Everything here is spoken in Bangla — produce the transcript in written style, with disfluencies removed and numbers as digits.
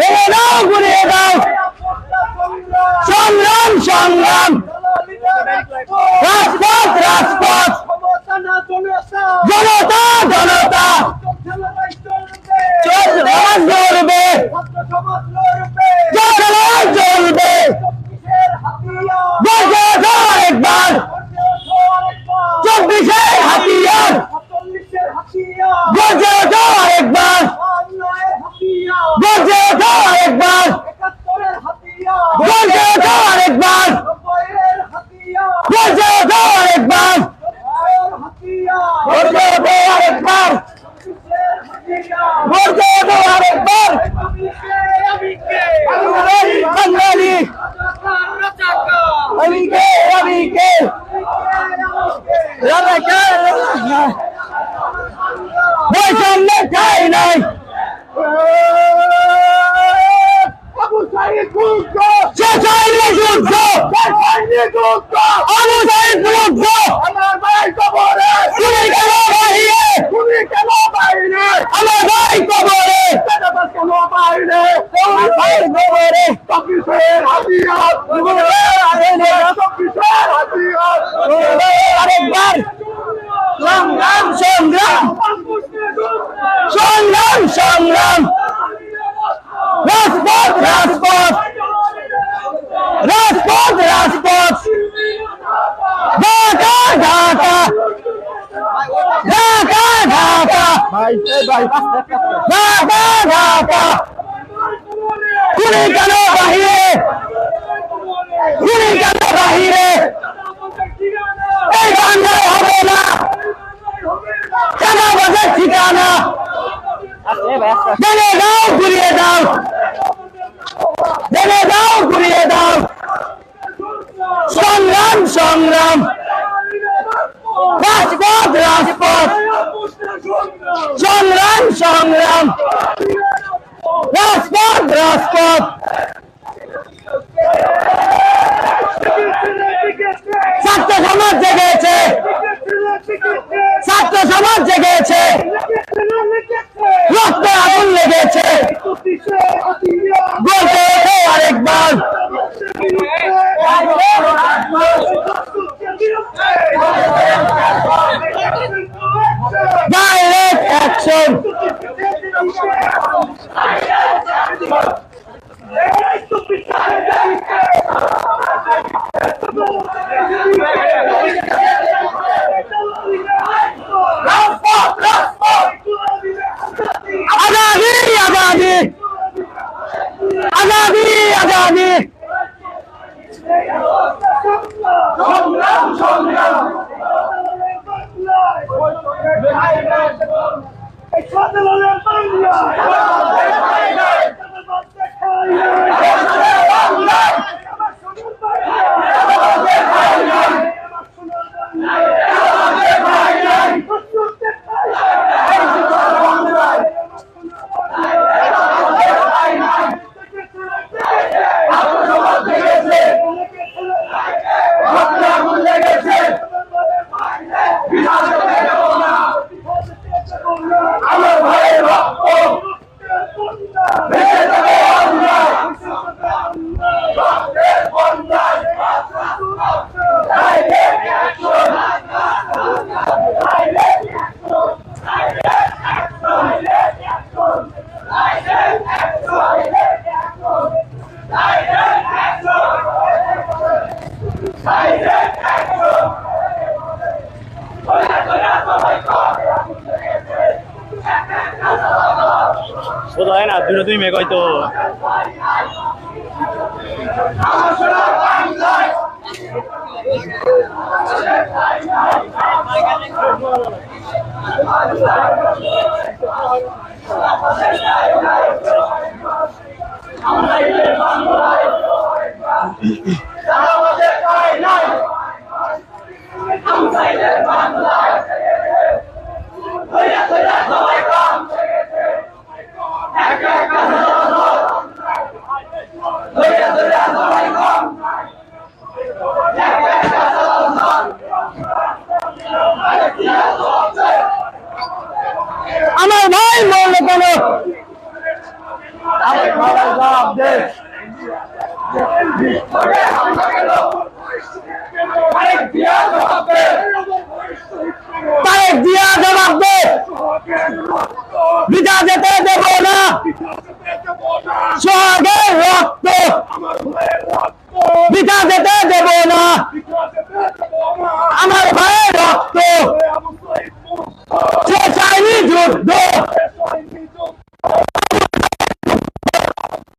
ভেঙে দাও গুড়িয়ে দাও সংগ্রাম সংগ্রাম রাজপথ রাজপথ জনতা জনতা চলবে চলবে বসে একবার 24-এর হাতিয়ার বসে একবার বসে একবার বসে একবার বসে একবার বসে একবার বসে আরেকবার বাঙালি আমি কে বৈষম্য চাই নাই শেষ হয়নি যুদ্ধ আবু সাইদ যুদ্ধ আমার ভাই কবরে তুমি কেন বাইরে আমার ভাই কবরে কেন বাইরে আমার ভাই কবরে চব্বিশের হাতিয়ার আরেকবার সংগ্রাম সংগ্রাম সংগ্রাম সংগ্রাম রাজপথ রাজপথ রাজপথ রাজপথ ঢাকা ঢাকা ঢাকা ঢাকা ঢাকা ঢাকা গুলি কেন বাহিরে গুলি কেন বাহিরে এই বাংলায় হবে না কেন বাজার ঠিকানা জেনে দাও ঘুরিয়ে দাও জেনে দাও ঘুরিয়ে দাও সংগ্রাম সংগ্রাম রাজপথ রাজপথ সংগ্রাম সংগ্রাম রাজপথ রাজপথ ছাত্র সমাজ জেগেছে ছাত্র সমাজ জেগেছে রক্ত আগুন লেগেছে বলতে আরেকবার ডাইরেক্ট অ্যাকশন आजादी आजादी आजादी आजादी Foto aja nak, dulu tuh mereka itu. আমার ভাই মরলো কেন? জবাব দে তারেক জিয়া জবাব দে বিটা যেতে দেব না সোহাগের রক্ত বিটা যেতে দেব না আমার ভাইয়ের রক্ত সে চাইনি যুদ্ধ